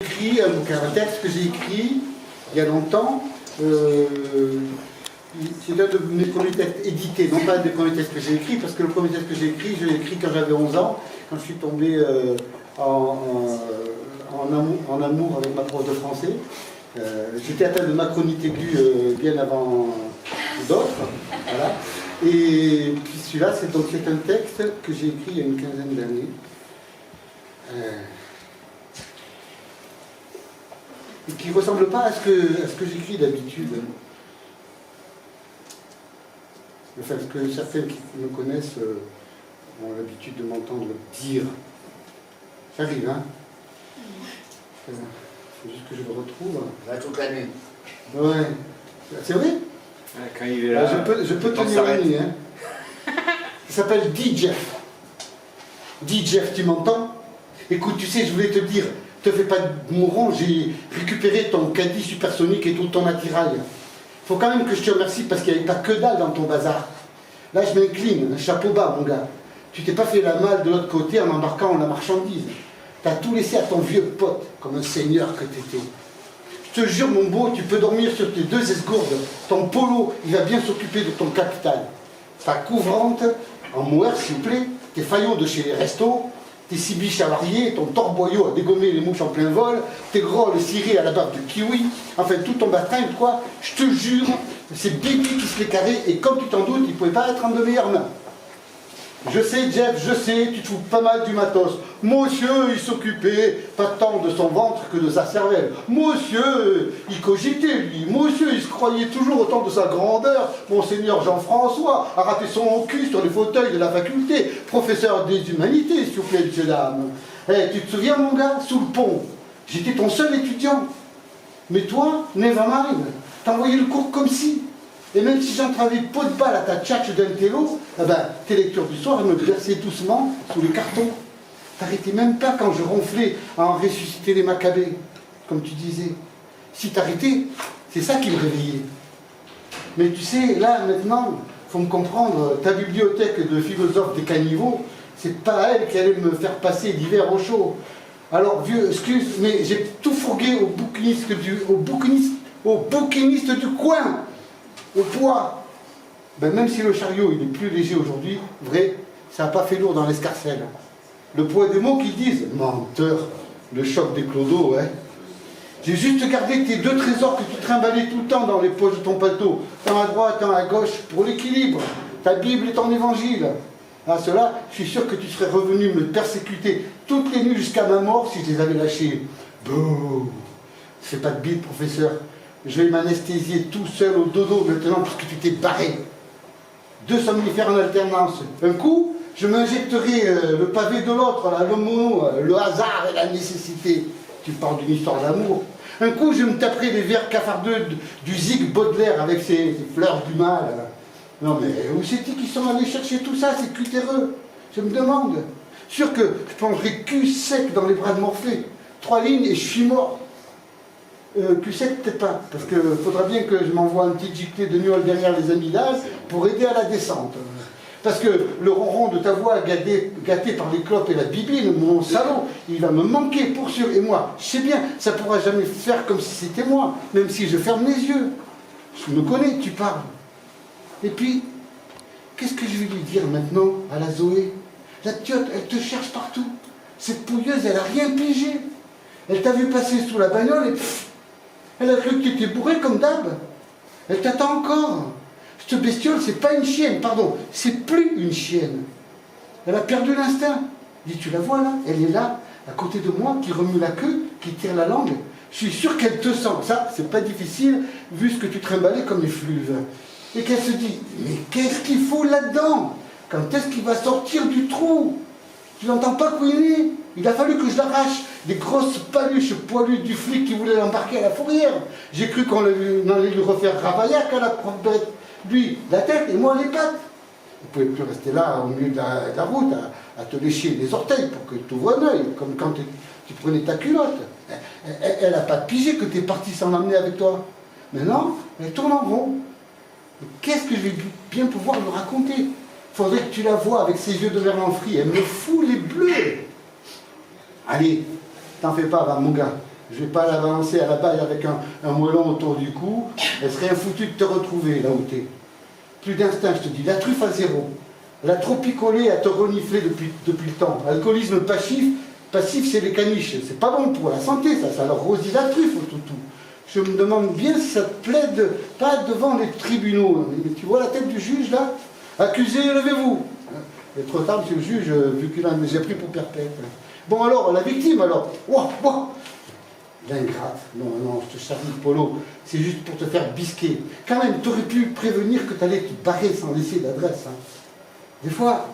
écrit un bouquin, un texte que j'ai écrit il y a longtemps. C'est un de mes premiers textes édités, non pas un des premiers textes que j'ai écrits, parce que le premier texte que j'ai écrit, je l'ai écrit quand j'avais 11 ans, quand je suis tombé en amour avec ma prof de français. J'étais atteint de macronite aiguë bien avant d'autres. Voilà. Et puis celui-là, c'est un texte que j'ai écrit il y a une quinzaine d'années. Et qui ne ressemble pas à ce que j'écris d'habitude. Enfin, ce que certains qui me connaissent ont l'habitude de m'entendre dire. J'arrive, hein? Il faut juste que je le retrouve. Là, toute l'année. Ouais. C'est vrai? Quand il est là, je peux tenir la nuit, hein. Il s'appelle D-Jeff. D-Jeff, tu m'entends? Écoute, tu sais, je voulais te dire, te fais pas de mouron, j'ai récupéré ton caddie supersonique et tout ton attirail. Faut quand même que je te remercie parce qu'il n'y avait pas que dalle dans ton bazar. Là, je m'incline, un chapeau bas, mon gars. Tu t'es pas fait la malle de l'autre côté en embarquant la marchandise. T'as tout laissé à ton vieux pote, comme un seigneur que t'étais. Je te jure, mon beau, tu peux dormir sur tes deux esgourdes. Ton polo, il va bien s'occuper de ton capital. Ta couvrante, en mohair, s'il vous plaît, tes faillots de chez les restos, tes cibiches avariés, ton torboyau à dégommer les mouches en plein vol, tes grolles cirées à la bave de kiwi, enfin tout ton bastringue, quoi, je te jure, c'est Bibi qui se l'est carré, et comme tu t'en doutes, il ne pouvait pas être en de meilleures mains. Je sais, Jeff, je sais, tu te fous pas mal du matos. Monsieur, il s'occupait pas tant de son ventre que de sa cervelle. Monsieur, il cogitait, lui. Monsieur, il se croyait toujours autant de sa grandeur. Monseigneur Jean-François a raté son cul sur les fauteuils de la faculté. Professeur des humanités, s'il vous plaît, messieurs, dames. Eh, tu te souviens, mon gars, sous le pont, j'étais ton seul étudiant. Mais toi, never mind, t'as envoyé le cours comme si. Et même si j'entravais peau de balle à ta tchatche d'un télo, eh ben, tes lectures du soir, elles me berçaient doucement sous les cartons. T'arrêtais même pas quand je ronflais à en ressusciter les macabées, comme tu disais. Si t'arrêtais, c'est ça qui me réveillait. Mais tu sais, là, maintenant, faut me comprendre, ta bibliothèque de philosophe des caniveaux, c'est pas elle qui allait me faire passer l'hiver au chaud. Alors, vieux, excuse, mais j'ai tout fourgué au bouquiniste du coin. Au poids, ben même si le chariot il est plus léger aujourd'hui, vrai, ça n'a pas fait lourd dans l'escarcelle. Le poids des mots qu'ils disent, menteur, le choc des clodos, ouais. J'ai juste gardé tes deux trésors que tu trimballais tout le temps dans les poches de ton paletot, tant à droite, tant à gauche, pour l'équilibre, ta Bible et ton évangile. À cela, je suis sûr que tu serais revenu me persécuter toutes les nuits jusqu'à ma mort si je les avais lâchés. Bouh! Fais pas de bide, professeur. Je vais m'anesthésier tout seul au dodo maintenant parce que tu t'es barré. 2 somnifères en alternance. Un coup, je m'injecterai le pavé de l'autre, le mono, le hasard et la nécessité. Tu parles d'une histoire d'amour. Un coup, je me taperai les vers cafardeux du Zig Baudelaire avec ses fleurs du mal. Non mais où c'est-il qu'ils sont allés chercher tout ça, ces cutéreux? Je me demande. Sûr que je plongerai cul sec dans les bras de Morphée. 3 lignes et je suis mort. Q7 peut-être pas, parce qu'il faudra bien que je m'envoie un petit giclée de Newell derrière les amygdales pour aider à la descente. Parce que le ronron de ta voix gâté par les clopes et la bibine, mon salaud, il va me manquer pour sûr. Et moi, je sais bien, ça pourra jamais faire comme si c'était moi, même si je ferme les yeux. Je me connais, tu parles. Et puis, qu'est-ce que je vais lui dire maintenant à la Zoé? La tiote, elle te cherche partout. Cette pouilleuse, elle a rien pigé. Elle t'a vu passer sous la bagnole et pfff, elle a cru que tu étais bourré comme d'hab. Elle t'attend encore. Cette bestiole, c'est pas une chienne, pardon, c'est plus une chienne. Elle a perdu l'instinct. Dis, tu la vois là? Elle est là, à côté de moi, qui remue la queue, qui tire la langue. Je suis sûr qu'elle te sent. Ça, c'est pas difficile, vu ce que tu trimballais comme effluves. Et qu'elle se dit, mais qu'est-ce qu'il faut là-dedans? Quand est-ce qu'il va sortir du trou? Tu n'entends pas couiner? Il a fallu que je l'arrache des grosses paluches poilues du flic qui voulait l'embarquer à la fourrière. J'ai cru qu'on allait lui refaire Ravaillac à la propre bête. Lui, la tête et moi les pattes. Il ne pouvait plus rester là au milieu de la route à te lécher les orteils pour que tu ouvres un œil, comme quand tu prenais ta culotte. Elle n'a pas pigé que tu es parti sans l'emmener avec toi. Mais non, elle tourne en rond. Mais qu'est-ce que je vais bien pouvoir lui raconter? Faudrait que tu la vois avec ses yeux de verlan frit. Elle me fout les bleus. Allez, t'en fais pas, va, mon gars. Je ne vais pas la balancer à la balle avec un moellon autour du cou. Elle serait infoutue de te retrouver là où tu es. Plus d'instinct, je te dis. La truffe à zéro. Elle a trop picolé, elle te reniflé depuis le temps. Alcoolisme passif, c'est les caniches. C'est pas bon pour la santé, ça leur rosdit la truffe au toutou. Je me demande bien si ça te plaide, pas devant les tribunaux. Mais tu vois la tête du juge là? Accusé, levez-vous. Il est trop tard, monsieur le juge, vu qu'il a déjà pris pour perpète. Bon alors, la victime alors. Ouah, ouah. L'ingrate. Non, je te charrie, Polo. C'est juste pour te faire bisquer. Quand même, tu aurais pu prévenir que tu allais te barrer sans laisser d'adresse. Hein. Des fois,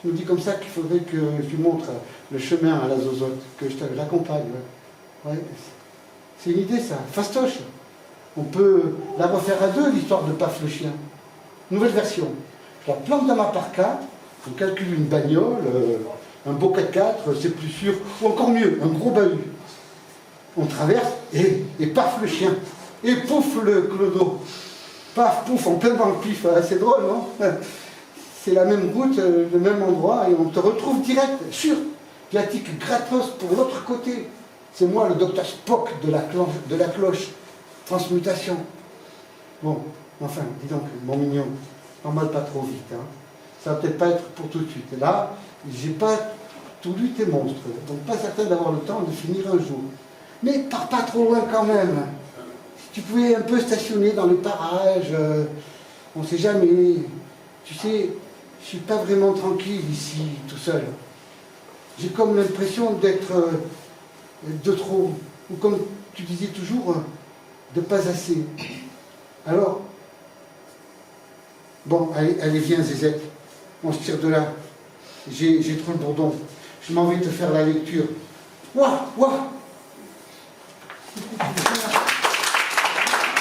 je me dis comme ça qu'il faudrait que tu montres le chemin à la zozote, que je l'accompagne. Ouais. C'est une idée, ça. Fastoche. On peut la refaire à deux, l'histoire de Paf le chien. Nouvelle version. Je la plante dans ma parka, on calcule une bagnole, un beau 4x4, c'est plus sûr, ou encore mieux, un gros bahut. On traverse et paf le chien. Et pouf le clodo. Paf, pouf, en plein dans le pif. C'est drôle, non? C'est la même route, le même endroit, et on te retrouve direct, sûr. Viatique gratos pour l'autre côté. C'est moi le docteur Spock de la cloche. Transmutation. Bon, enfin, dis donc, mon mignon, normal pas trop vite. Hein. Ça va peut-être pas être pour tout de suite. Et là, j'ai pas tout lu tes monstres, donc pas certain d'avoir le temps de finir un jour. Mais pars pas trop loin quand même. Si tu pouvais un peu stationner dans le parage, on sait jamais. Tu sais, je suis pas vraiment tranquille ici, tout seul. J'ai comme l'impression d'être de trop, ou comme tu disais toujours, de pas assez. Alors, bon, allez, viens Zézette, on se tire de là. J'ai trop le bourdon. Je m'en vais te faire la lecture. Ouah, ouah.